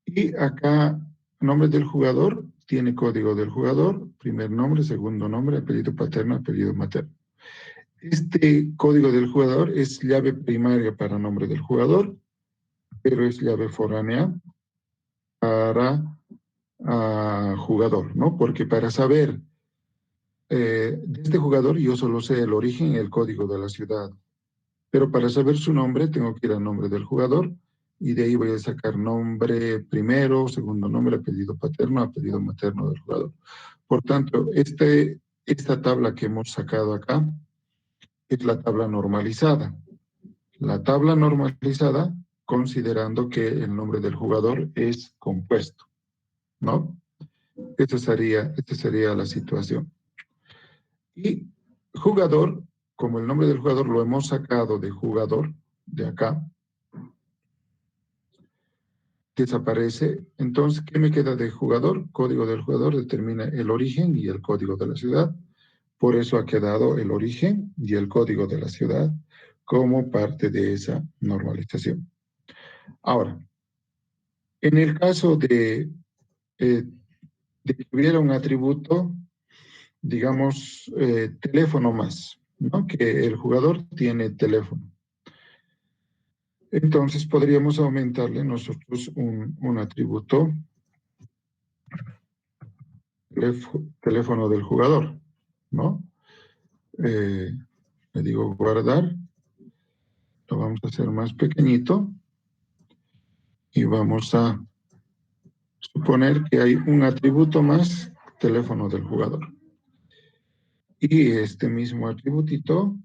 Y acá, nombre del jugador, tiene código del jugador, primer nombre, segundo nombre, apellido paterno, apellido materno. Este código del jugador es llave primaria para nombre del jugador, pero es llave foránea para jugador, ¿no? Porque para saber de este jugador yo solo sé el origen y el código de la ciudad, pero para saber su nombre tengo que ir al nombre del jugador y de ahí voy a sacar nombre primero, segundo nombre, apellido paterno, apellido materno del jugador. Por tanto, esta tabla que hemos sacado acá es la tabla normalizada. La tabla normalizada considerando que el nombre del jugador es compuesto, ¿no? Esta sería la situación. Y jugador, como el nombre del jugador lo hemos sacado de jugador, de acá, desaparece. Entonces, ¿qué me queda de jugador? Código del jugador determina el origen y el código de la ciudad. Por eso ha quedado el origen y el código de la ciudad como parte de esa normalización. Ahora, en el caso de que hubiera un atributo, digamos, teléfono más, ¿no? Que el jugador tiene teléfono. Entonces podríamos aumentarle nosotros un atributo teléfono del jugador, ¿no? Le digo guardar, lo vamos a hacer más pequeñito y vamos a suponer que hay un atributo más, teléfono del jugador. Y este mismo atributito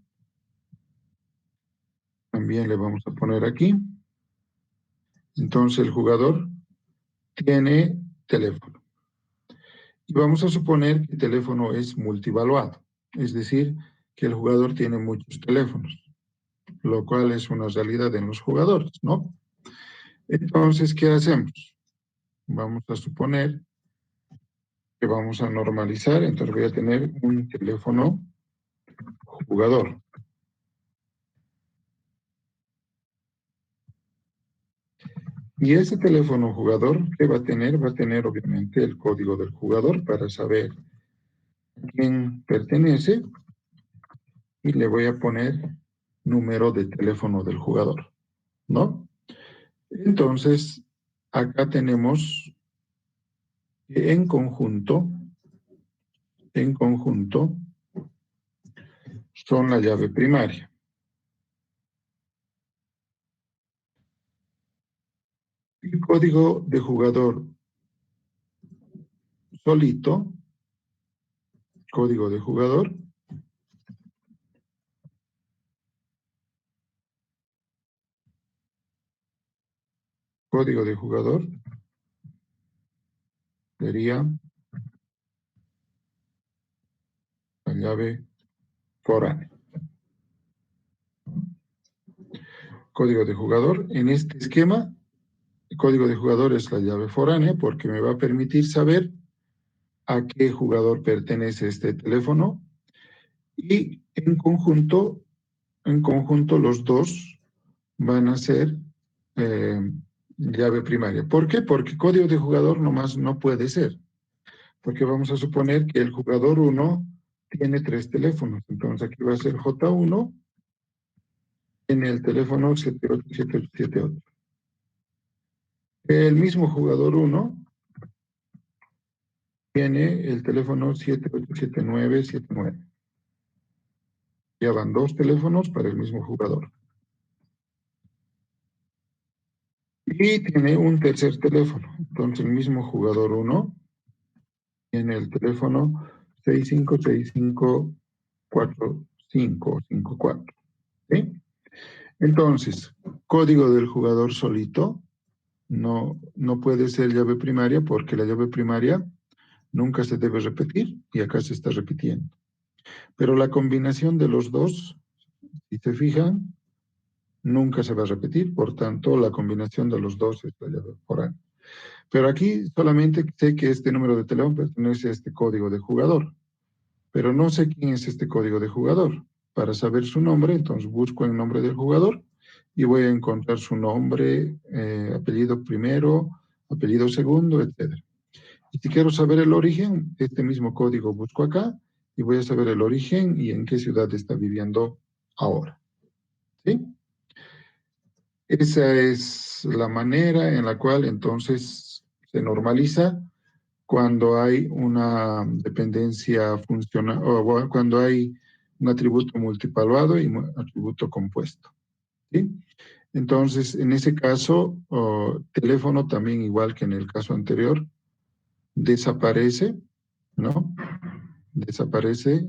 también le vamos a poner aquí. Entonces el jugador tiene teléfono. Y vamos a suponer que el teléfono es multivaluado, es decir, que el jugador tiene muchos teléfonos, lo cual es una realidad en los jugadores, ¿no? Entonces, ¿qué hacemos? Vamos a suponer que vamos a normalizar, entonces voy a tener un teléfono jugador. Y ese teléfono jugador, ¿qué va a tener? Va a tener obviamente el código del jugador para saber a quién pertenece y le voy a poner número de teléfono del jugador, ¿no? Entonces, acá tenemos que en conjunto, son la llave primaria. El código de jugador solito, código de jugador, código de jugador sería la llave foránea. Código de jugador, en este esquema, el código de jugador es la llave foránea porque me va a permitir saber a qué jugador pertenece este teléfono y en conjunto los dos van a ser eh, llave primaria. ¿Por qué? Porque código de jugador nomás no puede ser, porque vamos a suponer que el jugador 1 tiene 3 teléfonos, entonces aquí va a ser J1 en el teléfono 787878. El mismo jugador 1 tiene el teléfono 787979. Ya van 2 teléfonos para el mismo jugador. Y tiene un tercer teléfono. Entonces el mismo jugador 1 tiene el teléfono 65654554. ¿Sí? Entonces, código del jugador solito no puede ser llave primaria porque la llave primaria nunca se debe repetir y acá se está repitiendo. Pero la combinación de los dos, si se fijan, nunca se va a repetir, por tanto, la combinación de los dos es la llave foránea. Pero aquí solamente sé que este número de teléfono pertenece a este código de jugador, pero no sé quién es este código de jugador. Para saber su nombre, entonces busco el nombre del jugador y voy a encontrar su nombre, apellido primero, apellido segundo, etc. Y si quiero saber el origen, este mismo código busco acá y voy a saber el origen y en qué ciudad está viviendo ahora. ¿Sí? Esa es la manera en la cual entonces se normaliza cuando hay una dependencia funcional o cuando hay un atributo multivaluado y un atributo compuesto. ¿Sí? Entonces, en ese caso, teléfono también, igual que en el caso anterior, desaparece, ¿no? Desaparece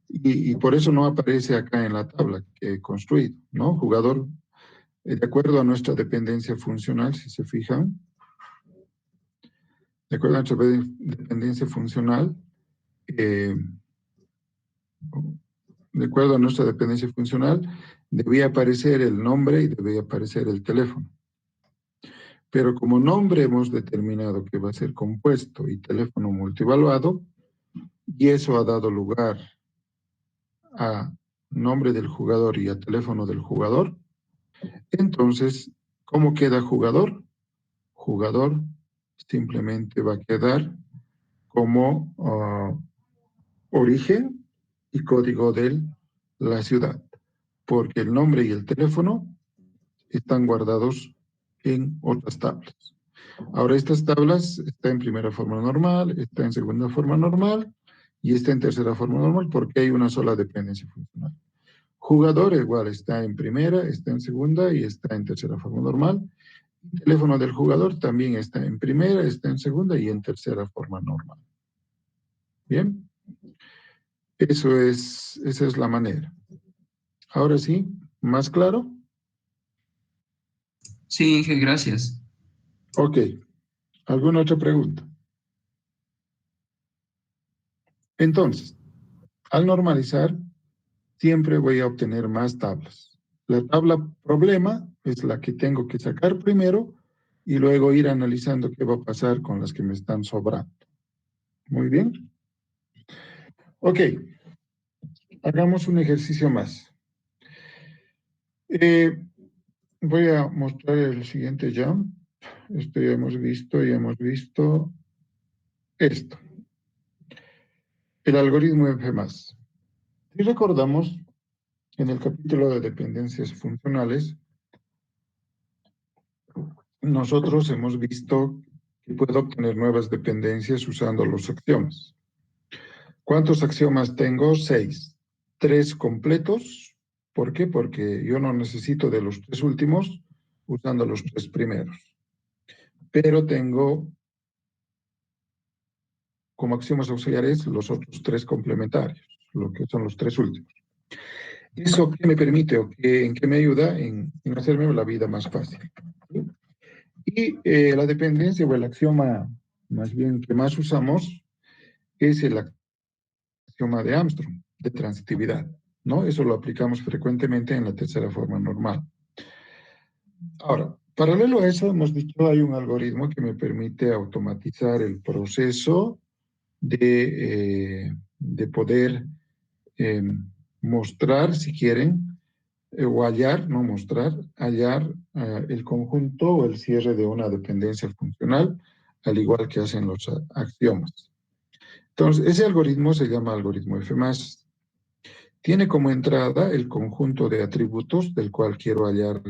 y por eso no aparece acá en la tabla que he construido, ¿no? Jugador, de acuerdo a nuestra dependencia funcional, si se fijan, de acuerdo a nuestra dependencia funcional, eh, de acuerdo a nuestra dependencia funcional, debía aparecer el nombre y debía aparecer el teléfono. Pero como nombre hemos determinado que va a ser compuesto y teléfono multivaluado, y eso ha dado lugar a nombre del jugador y a teléfono del jugador, entonces, ¿cómo queda jugador? Jugador simplemente va a quedar como origen y código de la ciudad, porque el nombre y el teléfono están guardados en otras tablas. Ahora, estas tablas está en primera forma normal, está en segunda forma normal y está en tercera forma normal porque hay una sola dependencia funcional. Jugador igual está en primera, está en segunda y está en tercera forma normal. El teléfono del jugador también está en primera, está en segunda y en tercera forma normal. Bien, esa es la manera. Ahora sí, ¿más claro? Sí, Inge, gracias. Ok, ¿alguna otra pregunta? Entonces, al normalizar, siempre voy a obtener más tablas. La tabla problema es la que tengo que sacar primero y luego ir analizando qué va a pasar con las que me están sobrando. Muy bien. Ok, hagamos un ejercicio más. Voy a mostrar el siguiente jump. Esto ya hemos visto esto. El algoritmo F+. Si recordamos, en el capítulo de dependencias funcionales, nosotros hemos visto que puedo obtener nuevas dependencias usando los axiomas. ¿Cuántos axiomas tengo? 6. 3 completos. ¿Por qué? Porque yo no necesito de los 3 últimos usando los 3 primeros. Pero tengo como axiomas auxiliares los otros 3 complementarios, lo que son los 3 últimos. ¿Eso qué me permite o en qué me ayuda? En hacerme la vida más fácil. ¿Sí? Y la dependencia o el axioma más bien que más usamos es el axioma de Armstrong, de transitividad, ¿no? Eso lo aplicamos frecuentemente en la tercera forma normal. Ahora, paralelo a eso, hemos dicho, hay un algoritmo que me permite automatizar el proceso de poder mostrar, si quieren, o hallar, no mostrar, hallar el conjunto o el cierre de una dependencia funcional, al igual que hacen los axiomas. Entonces, ese algoritmo se llama algoritmo F+. Tiene como entrada el conjunto de atributos del cual quiero hallar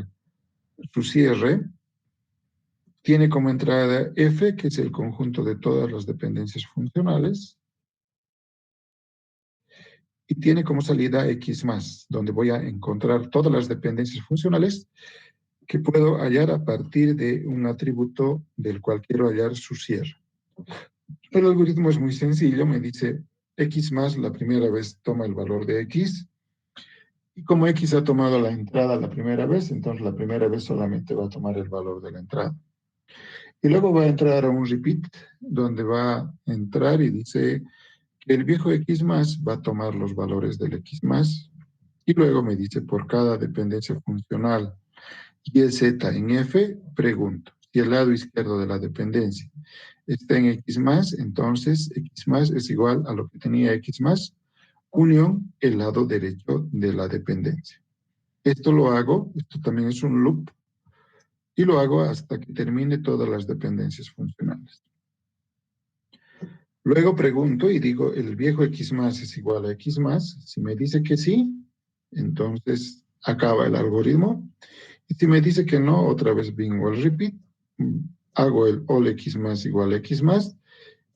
su cierre. Tiene como entrada F, que es el conjunto de todas las dependencias funcionales. Y tiene como salida X+, donde voy a encontrar todas las dependencias funcionales que puedo hallar a partir de un atributo del cual quiero hallar su cierre. El algoritmo es muy sencillo, me dice X+, la primera vez toma el valor de X, y como X ha tomado la entrada la primera vez, entonces la primera vez solamente va a tomar el valor de la entrada. Y luego va a entrar a un repeat, donde va a entrar y dice que el viejo X+ va a tomar los valores del X+, y luego me dice por cada dependencia funcional y el Z en F, pregunto, si el lado izquierdo de la dependencia está en X+, entonces X+ es igual a lo que tenía X+, unión el lado derecho de la dependencia. Esto lo hago, esto también es un loop, y lo hago hasta que termine todas las dependencias funcionales. Luego pregunto y digo, ¿el viejo X+ es igual a X+? Si me dice que sí, entonces acaba el algoritmo. Y si me dice que no, otra vez vengo al repeat, hago el all X+ igual a X+,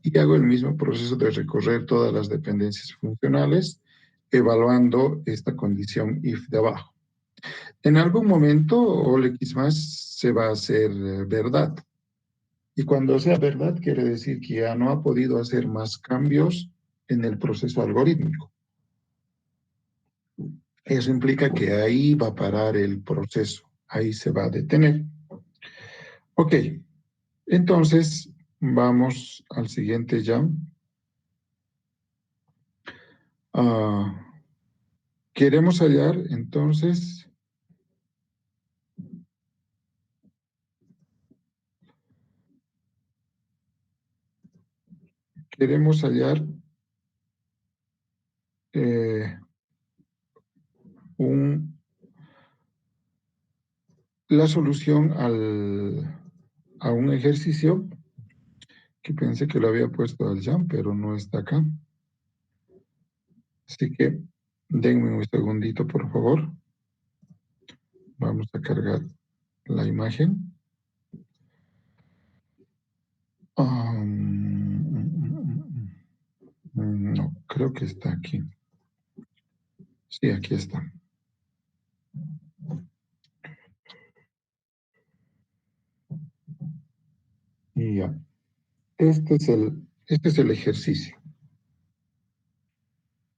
y hago el mismo proceso de recorrer todas las dependencias funcionales, evaluando esta condición if de abajo. En algún momento, all X+ se va a hacer verdad. Y cuando sea verdad, quiere decir que ya no ha podido hacer más cambios en el proceso algorítmico. Eso implica que ahí va a parar el proceso, ahí se va a detener. Ok, entonces vamos al siguiente jump. Queremos hallar, entonces, queremos hallar la solución a un ejercicio que pensé que lo había puesto al jump, pero no está acá. Así que denme un segundito, por favor. Vamos a cargar la imagen. No, creo que está aquí. Sí, aquí está. Y ya. Este es el ejercicio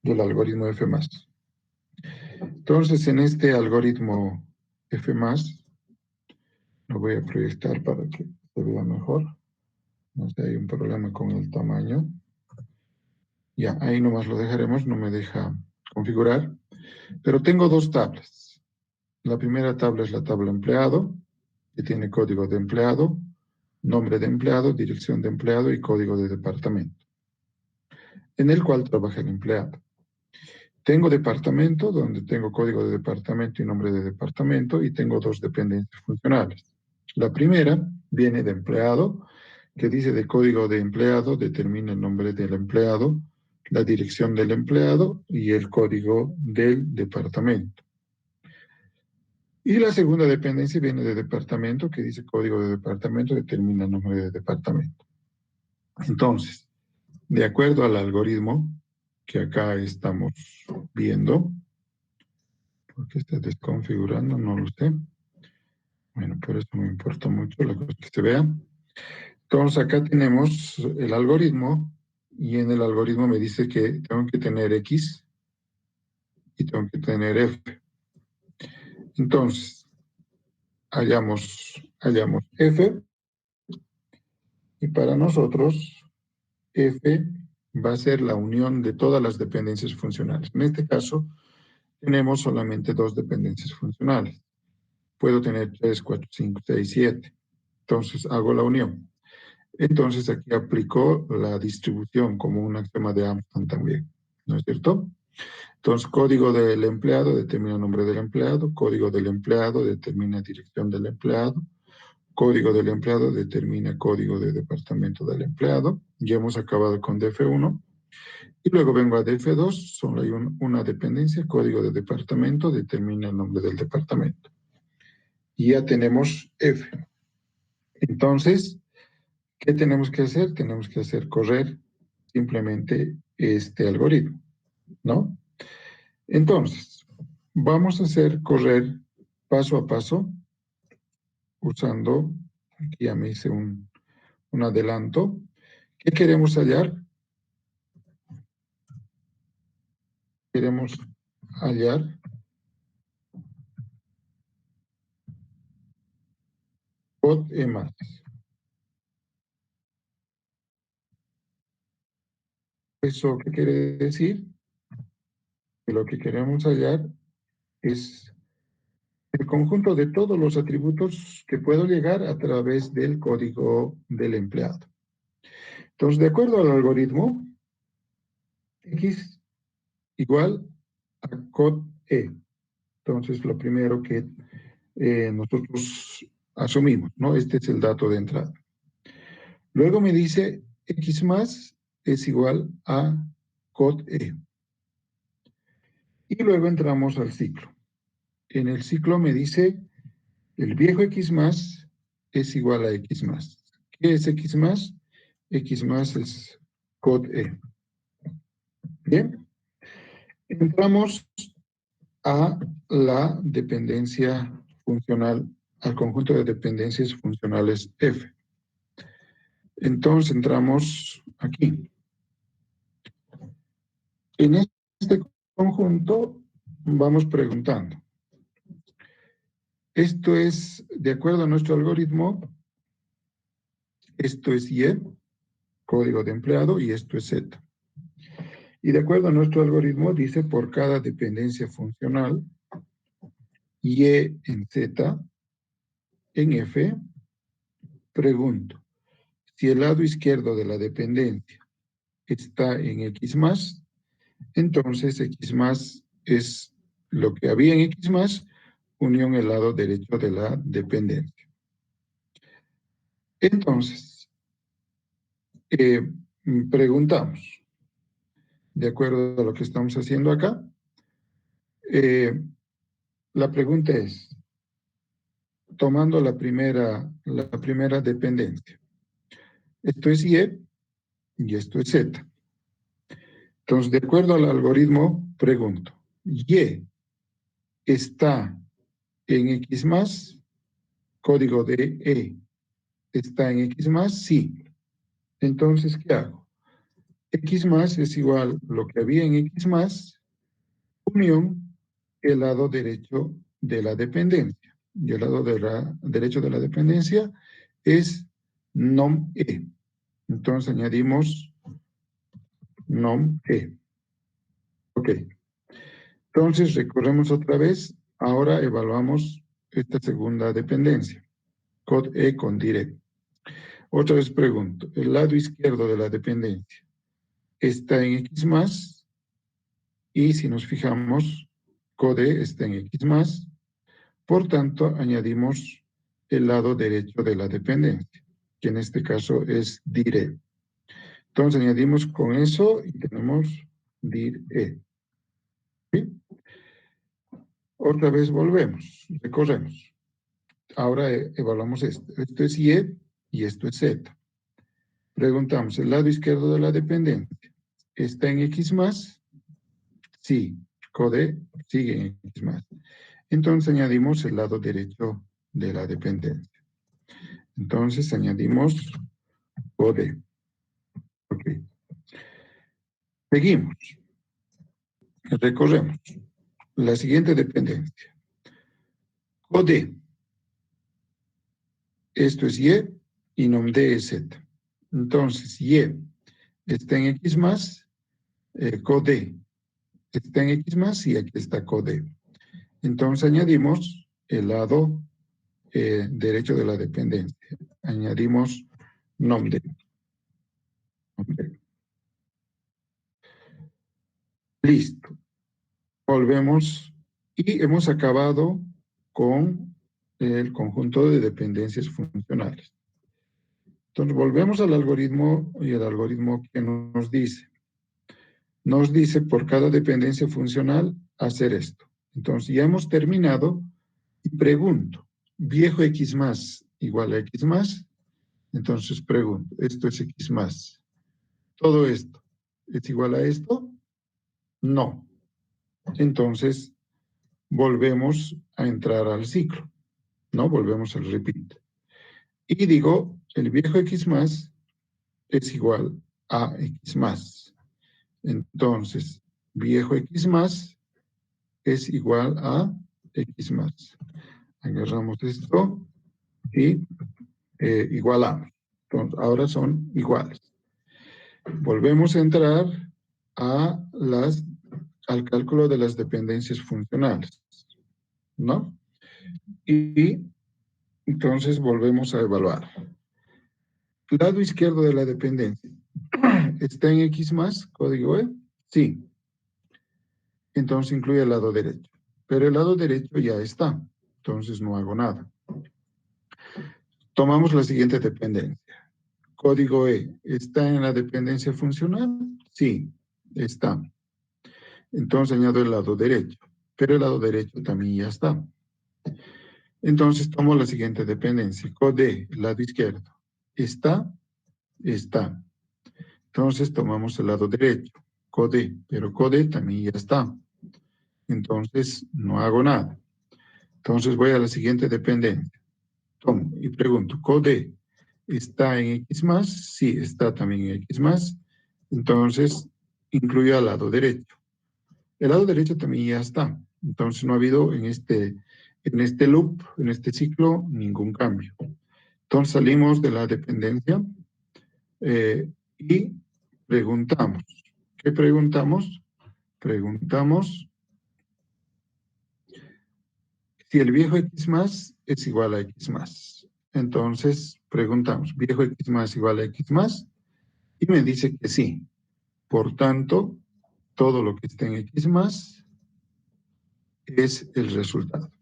del algoritmo F+. Entonces, en este algoritmo F+, lo voy a proyectar para que se vea mejor. No sé, hay un problema con el tamaño. Ya, ahí nomás lo dejaremos, no me deja configurar. Pero tengo dos tablas. La primera tabla es la tabla empleado, que tiene código de empleado, nombre de empleado, dirección de empleado y código de departamento, en el cual trabaja el empleado. Tengo departamento, donde tengo código de departamento y nombre de departamento, y tengo dos dependencias funcionales. La primera viene de empleado, que dice de código de empleado, determina el nombre del empleado, la dirección del empleado y el código del departamento. Y la segunda dependencia viene de departamento, que dice código de departamento, determina el nombre de departamento. Entonces, de acuerdo al algoritmo que acá estamos viendo, ¿por qué está desconfigurando? No lo sé. Bueno, por eso me importa mucho la cosa que se vea. Entonces, acá tenemos el algoritmo, y en el algoritmo me dice que tengo que tener X y tengo que tener F. Entonces, hallamos F, y para nosotros F va a ser la unión de todas las dependencias funcionales. En este caso, tenemos solamente dos dependencias funcionales. Puedo tener 3, 4, 5, 6, 7. Entonces, hago la unión. Entonces, aquí aplico la distribución como un axioma de Armstrong también, ¿no es cierto? Entonces, código del empleado determina el nombre del empleado, código del empleado determina dirección del empleado, código del empleado determina código de departamento del empleado. Ya hemos acabado con DF1. Y luego vengo a DF2, solo hay una dependencia, código de departamento determina el nombre del departamento. Y ya tenemos F. Entonces, ¿qué tenemos que hacer? Tenemos que hacer correr simplemente este algoritmo, ¿no? Entonces, vamos a hacer correr paso a paso usando, aquí ya me hice un adelanto. ¿Qué queremos hallar? Queremos hallar code E más. ¿Eso qué quiere decir? Que lo que queremos hallar es el conjunto de todos los atributos que puedo llegar a través del código del empleado. Entonces, de acuerdo al algoritmo, X igual a code E. Entonces, lo primero que nosotros asumimos, ¿no? Este es el dato de entrada. Luego me dice X más es igual a code E. Y luego entramos al ciclo. En el ciclo me dice el viejo X más es igual a X más. ¿Qué es X más? X más es code E. Bien. Entramos a la dependencia funcional, al conjunto de dependencias funcionales F. Entonces entramos aquí. En este conjunto vamos preguntando. Esto es, de acuerdo a nuestro algoritmo, esto es Y, código de empleado, y esto es Z. Y de acuerdo a nuestro algoritmo, dice por cada dependencia funcional, Y en Z, en F, pregunto, si el lado izquierdo de la dependencia está en X más, entonces X más es lo que había en X más, unión el lado derecho de la dependencia. Entonces, preguntamos, de acuerdo a lo que estamos haciendo acá, la pregunta es, tomando la primera dependencia, esto es y esto es Z. Entonces, de acuerdo al algoritmo, pregunto, Y está en X más, código de E, ¿está en X más? Sí. Entonces, ¿qué hago? X más es igual a lo que había en X más, unión el lado derecho de la dependencia. Y el lado derecho de la dependencia es nom E. Entonces añadimos nom E. Ok. Entonces, recorremos otra vez. Ahora evaluamos esta segunda dependencia. Cod E con dire. Otra vez pregunto, el lado izquierdo de la dependencia está en X más, y si nos fijamos, cod E está en X más, por tanto, añadimos el lado derecho de la dependencia, que en este caso es dire. Entonces, añadimos con eso y tenemos dire. ¿Sí? Otra vez volvemos, recorremos. Ahora evaluamos esto. Esto es y esto es Z. Preguntamos, ¿el lado izquierdo de la dependencia está en X más? Sí, code sigue en X más. Entonces añadimos el lado derecho de la dependencia. Entonces añadimos code. Ok. Seguimos. Recorremos. La siguiente dependencia. Code. Esto es y nom de es Z. Entonces, está en X más, code está en X más y aquí está code. Entonces añadimos el lado derecho de la dependencia. Añadimos nombre. Listo. Volvemos y hemos acabado con el conjunto de dependencias funcionales. Entonces volvemos al algoritmo y el algoritmo que nos dice. Nos dice por cada dependencia funcional hacer esto. Entonces ya hemos terminado y pregunto, viejo X más igual a X más. Entonces pregunto, esto es X más. ¿Todo esto es igual a esto? No. Entonces volvemos a entrar al ciclo, ¿no? Volvemos al repeat. Y digo, el viejo X más es igual a X más. Entonces, viejo X más es igual a X más. Agarramos esto y igualamos. Entonces, ahora son iguales. Volvemos a entrar al cálculo de las dependencias funcionales, ¿no? Y entonces volvemos a evaluar. Lado izquierdo de la dependencia. ¿Está en X más, código E? Sí. Entonces incluye el lado derecho. Pero el lado derecho ya está. Entonces no hago nada. Tomamos la siguiente dependencia. Código E, ¿está en la dependencia funcional? Sí, está. Entonces añado el lado derecho. Pero el lado derecho también ya está. Entonces tomo la siguiente dependencia. Code, lado izquierdo. ¿Está? Está. Entonces tomamos el lado derecho. Code, pero code también ya está. Entonces no hago nada. Entonces voy a la siguiente dependencia. Tomo y pregunto, code, ¿está en X más? Sí, está también en X más. Entonces incluyo al lado derecho. El lado derecho también ya está. Entonces no ha habido en este loop, en este ciclo, ningún cambio. Entonces salimos de la dependencia y preguntamos. ¿Qué preguntamos? Preguntamos si el viejo X más es igual a X más. Entonces preguntamos, ¿viejo X más igual a X más? Y me dice que sí. Por tanto, todo lo que esté en X más es el resultado.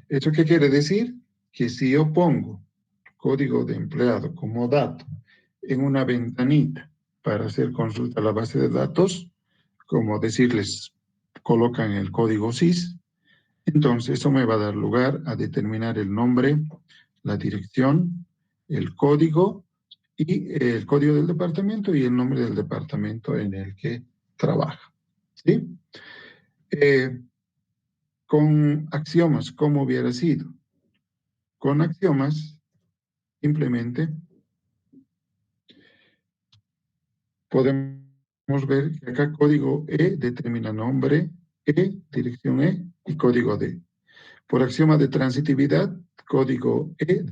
¿Eso qué quiere decir? Que si yo pongo código de empleado como dato en una ventanita para hacer consulta a la base de datos, como decirles, colocan el código SYS, entonces eso me va a dar lugar a determinar el nombre, la dirección, el código y el código del departamento y el nombre del departamento en el que trabaja. ¿Sí? Con axiomas, ¿cómo hubiera sido? Con axiomas, simplemente podemos ver que acá código E determina nombre, dirección E y código D. Por axioma de transitividad, código E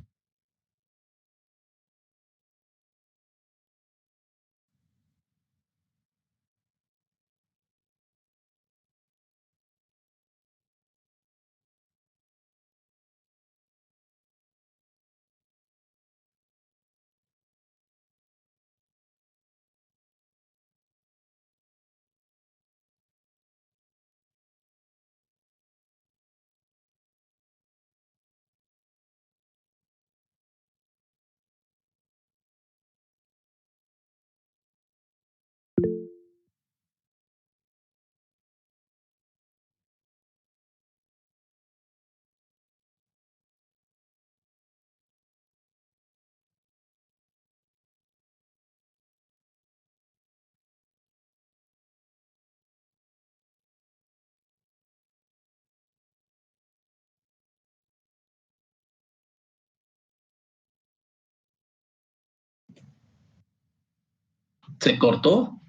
¿Se cortó?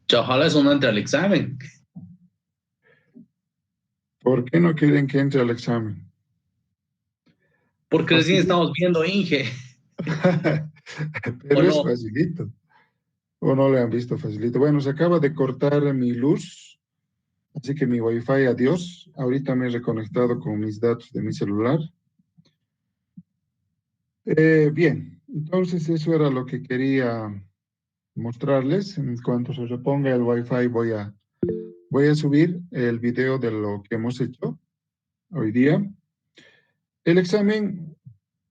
Ya, ojalá eso no entre al examen. ¿Por qué no quieren que entre al examen? Porque recién estamos viendo Inge. Pero ¿O es no? facilito. ¿O no le han visto facilito? Bueno, se acaba de cortar mi luz, así que mi Wi-Fi, adiós. Ahorita me he reconectado con mis datos de mi celular. Bien, entonces eso era lo que quería mostrarles. En cuanto se reponga el Wi-Fi, voy a subir el video de lo que hemos hecho hoy día. El examen,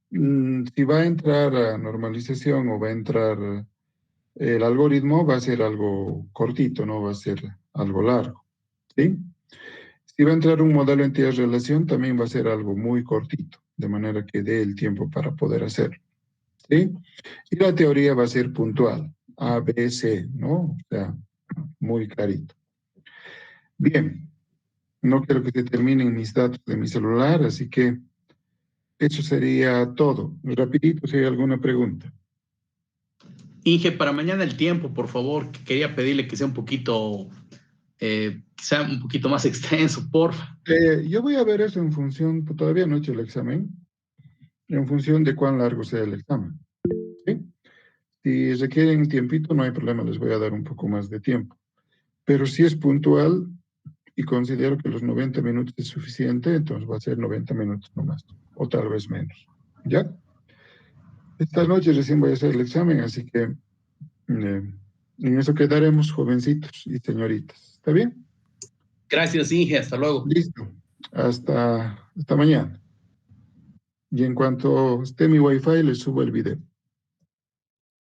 si va a entrar a normalización o va a entrar el algoritmo, va a ser algo cortito, no va a ser algo largo, ¿sí? Si va a entrar un modelo entidad-relación, también va a ser algo muy cortito, de manera que dé el tiempo para poder hacerlo, ¿sí? Y la teoría va a ser puntual, A, B, C, ¿no? O sea, muy clarito. Bien, no quiero que se terminen mis datos de mi celular, así que eso sería todo. Rapidito, si hay alguna pregunta. Inge, para mañana el tiempo, por favor, que quería pedirle que sea un poquito más extenso, porfa. Yo voy a ver eso en función, todavía no he hecho el examen, en función de cuán largo sea el examen, ¿sí? Si requieren tiempito, no hay problema, les voy a dar un poco más de tiempo. Pero si es puntual y considero que los 90 minutos es suficiente, entonces va a ser 90 minutos nomás, o tal vez menos. ¿Ya? Esta noche recién voy a hacer el examen, así que en eso quedaremos, jovencitos y señoritas. ¿Está bien? Gracias, Inge. Hasta luego. Listo. Hasta mañana. Y en cuanto esté mi Wi-Fi, les subo el video.